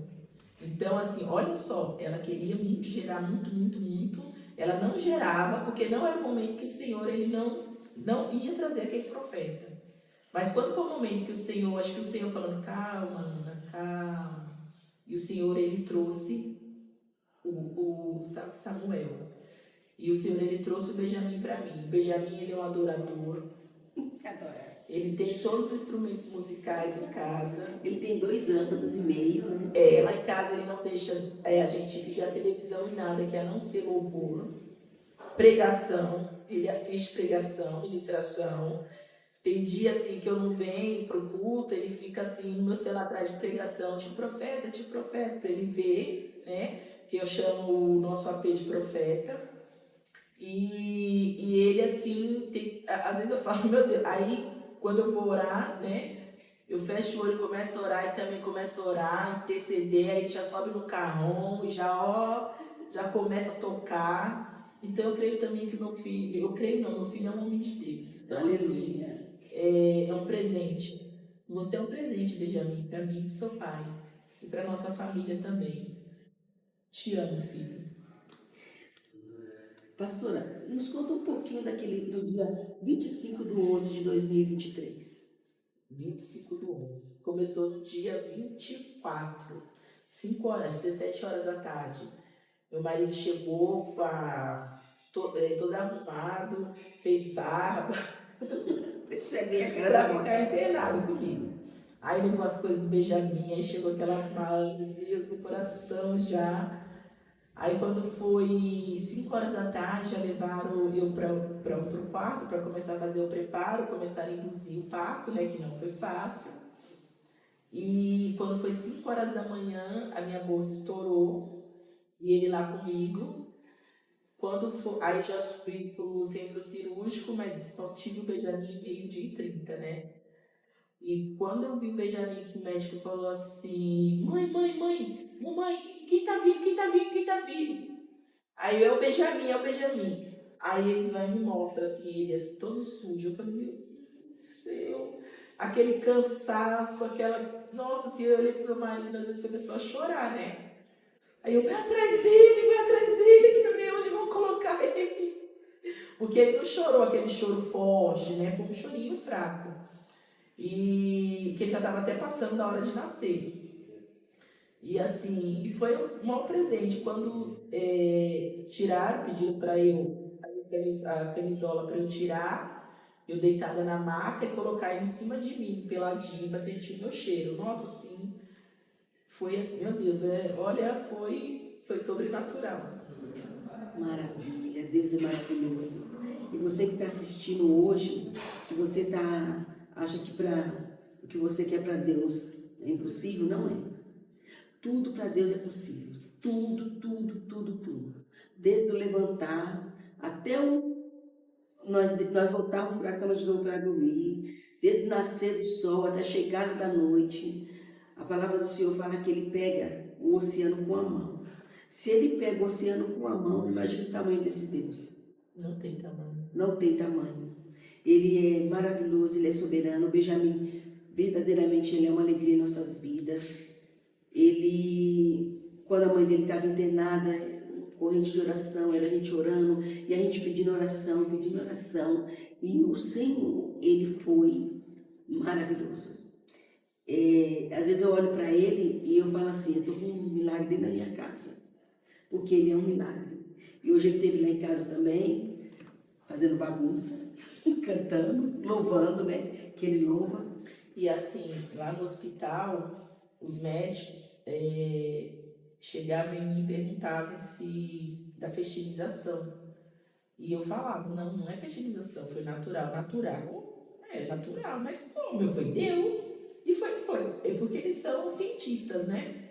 Então, assim, olha só, ela queria muito gerar muito. Ela não gerava, porque não era o momento que o Senhor, ele não ia trazer aquele profeta. Mas quando foi o momento que o Senhor, acho que o Senhor falando, calma, Ana, calma. E o Senhor, ele trouxe o Samuel. E o Senhor, ele trouxe o Benjamin para mim. O Benjamin, ele é um adorador. Adora. Ele tem todos os instrumentos musicais em casa. Ele tem 2 anos e meio, né? Lá em casa ele não deixa a gente ligar a televisão em nada, que a não ser louvor. Pregação, ele assiste pregação, ministração. Tem dia assim que eu não venho pro culto, ele fica assim no meu celular atrás de pregação, tipo profeta, para ele ver, né? Que eu chamo o nosso AP de profeta. E ele assim, às vezes eu falo, meu Deus, aí quando eu vou orar, né? Eu fecho o olho e começo a orar, ele também começa a orar, interceder, aí ele já sobe no carrão, já começa a tocar. Então eu creio também que meu filho, meu filho é um homem de Deus. Então assim, é um presente. Você é um presente, Benjamin, para mim e seu pai. E para nossa família também. Te amo, filho. Pastora, nos conta um pouquinho do dia 25 de 11 de 2023. 25 do 11. Começou no dia 24, 5 horas, 17 horas da tarde. Meu marido chegou todo arrumado, fez barba, para ficar internado comigo. Aí levou as coisas do Benjamin, aí chegou aquelas malas, meu Deus, meu coração já. Aí quando foi 5 horas da tarde, já levaram eu para outro quarto para começar a fazer o preparo, começar a induzir o parto, né, que não foi fácil. E quando foi 5 horas da manhã, a minha bolsa estourou. E ele lá comigo. Quando for, aí já subi pro centro cirúrgico, mas só tive o Benjamin meio-dia e 30, né? E quando eu vi o Benjamin, que o médico falou assim: mamãe, quem tá vindo, quem tá vindo, quem tá vindo? Aí é o Benjamin, é o Benjamin. Aí eles vão e me mostram assim, ele assim, todo sujo. Eu falei: meu Deus do céu, aquele cansaço, aquela. Nossa, assim, eu olhei pro meu marido, às vezes começou a chorar, né? Aí eu vai atrás dele, pra ver onde vão colocar ele. Porque ele não chorou aquele choro forte, né? Foi um chorinho fraco. E que ele já estava até passando da hora de nascer. E assim, e foi um maior presente. Quando tiraram, pediram para eu a camisola para eu tirar, eu deitada na maca e colocar ele em cima de mim, peladinho, para sentir o meu cheiro. Nossa, assim, foi assim, meu Deus, olha, foi sobrenatural. Maravilha, Deus é maravilhoso. E você que está assistindo hoje, se você acha que o que você quer para Deus é impossível, não é. Tudo para Deus é possível. Tudo. Desde o levantar até nós voltarmos para a cama de novo para dormir, desde o nascer do sol até a chegada da noite. A palavra do Senhor fala que Ele pega o oceano com a mão. Se Ele pega o oceano com a mão, imagine o tamanho desse Deus. Não tem tamanho. Não tem tamanho. Ele é maravilhoso, Ele é soberano. O Benjamin, verdadeiramente, Ele é uma alegria em nossas vidas. Ele, quando a mãe dele estava internada, corrente de oração, era a gente orando, e a gente pedindo oração. E o Senhor, Ele foi maravilhoso. Às vezes eu olho para Ele e eu falo assim, eu estou com um milagre dentro da minha casa, porque Ele é um milagre. E hoje Ele esteve lá em casa também, fazendo bagunça, cantando, louvando, né? Que Ele louva. E assim, lá no hospital, os médicos chegavam em mim e perguntavam se da fertilização. E eu falava: não é fertilização, foi natural. Natural? É natural, mas como? Foi Deus. E foi. É porque eles são cientistas, né?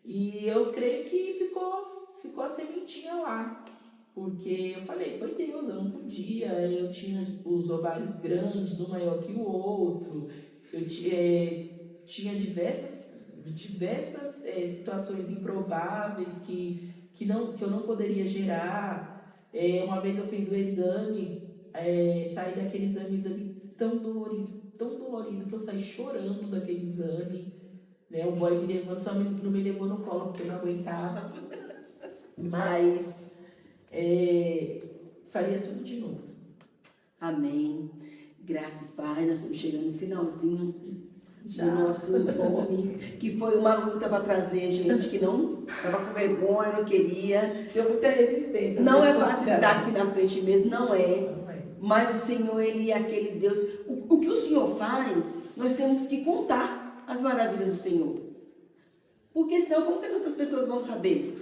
E eu creio que ficou a sementinha lá. Porque eu falei: foi Deus, eu não podia. Eu tinha os ovários grandes, um maior que o outro. Eu tinha diversas situações improváveis que eu não poderia gerar. Uma vez eu fiz o exame, saí daquele exame tão dolorido, que eu saí chorando daquele exame. Né? O boy me levou, só não me levou no colo porque eu não aguentava. Mas faria tudo de novo. Amém. Graça e paz, nós estamos chegando no finalzinho do nosso nome, que foi uma luta para trazer gente que não estava com vergonha, não queria. Deu muita resistência. Não é fácil estar aqui na frente mesmo, não é. Mas o Senhor, Ele é aquele Deus. O que o Senhor faz, nós temos que contar as maravilhas do Senhor. Porque senão, como que as outras pessoas vão saber?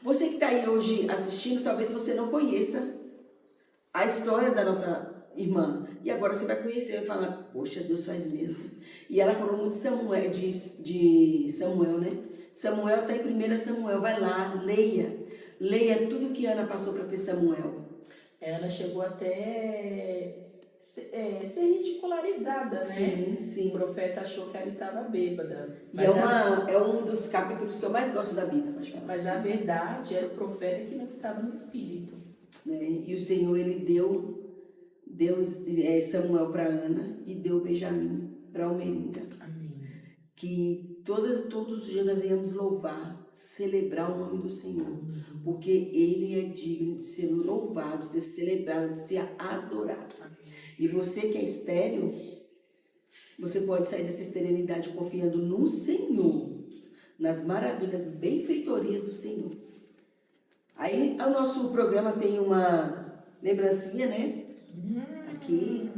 Você que está aí hoje assistindo, talvez você não conheça a história da nossa irmã. E agora você vai conhecer e falar: poxa, Deus faz mesmo. E ela falou muito de Samuel, né? Samuel está em 1 Samuel, vai lá, leia tudo que Ana passou para ter Samuel. Ana chegou até ser ridicularizada, né? Sim. O profeta achou que ela estava bêbada. E é um dos capítulos que eu mais gosto da Bíblia, pode falar. Mas na verdade era o profeta que não estava no espírito. Né? E o Senhor, Ele deu Samuel para Ana e deu Benjamim para Almerinda. Amém. Que todos os dias nós íamos louvar, celebrar o nome do Senhor, porque Ele é digno de ser louvado, de ser celebrado, de ser adorado. E você que é estéril, você pode sair dessa esterilidade confiando no Senhor, nas maravilhas, benfeitorias do Senhor. Aí o nosso programa tem uma lembrancinha, né? Aqui,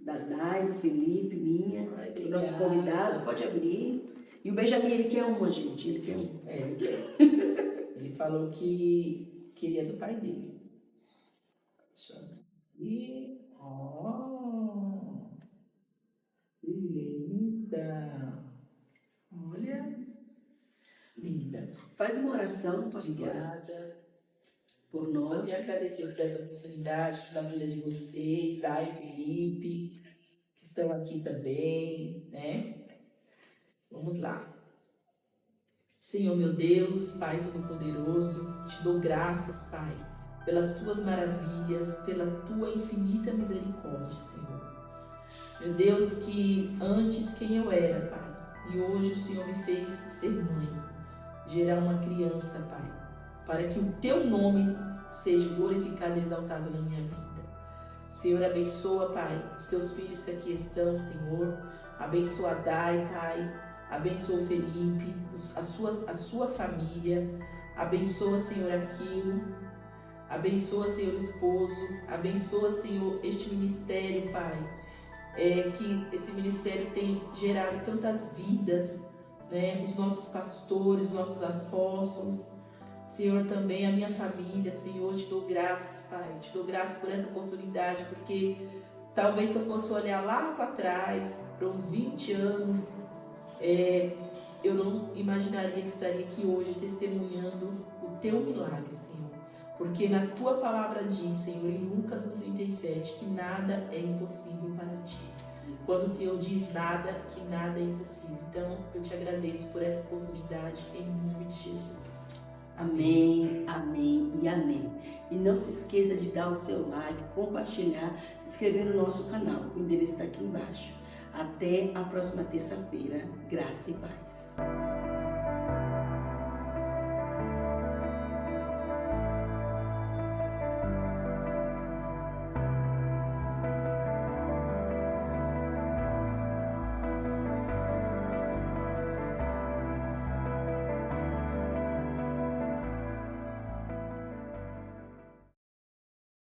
da Dai, do Felipe, minha, o nosso convidado, pode abrir. E o Benjamin, ele quer uma, gente, ele quer uma. Ele quer. Ele falou que queria do pai dele. E, que linda! vida. Faz uma oração, pastora, Obrigada. por Só nós. tenho a agradecer por essa oportunidade, pela vida de vocês, Dai e Felipe, que estão aqui também, né? Vamos lá. Senhor meu Deus, Pai Todo-Poderoso, te dou graças, Pai, pelas tuas maravilhas, pela tua infinita misericórdia, Senhor. Meu Deus, que antes quem eu era, Pai, e hoje o Senhor me fez ser mãe, gerar uma criança, Pai, para que o teu nome seja glorificado e exaltado na minha vida. Senhor, abençoa, Pai, os teus filhos que aqui estão, Senhor. Abençoa a Dai, Pai. Abençoa o Felipe, a sua família. Abençoa, Senhor, aquilo. Abençoa, Senhor, o esposo. Abençoa, Senhor, este ministério, Pai. Que esse ministério tem gerado tantas vidas, né? Os nossos pastores, os nossos apóstolos. Senhor, também a minha família, Senhor, te dou graças, Pai. Te dou graças por essa oportunidade, porque talvez se eu fosse olhar lá para trás, para uns 20 anos, eu não imaginaria que estaria aqui hoje testemunhando o teu milagre, Senhor. Porque na tua palavra diz, Senhor, em Lucas 1,37, que nada é impossível para ti. Quando o Senhor diz nada, que nada é impossível. Então, eu te agradeço por essa oportunidade, em nome de Jesus. Amém, amém e amém. E não se esqueça de dar o seu like, compartilhar, se inscrever no nosso canal. O endereço está aqui embaixo. Até a próxima terça-feira. Graça e paz.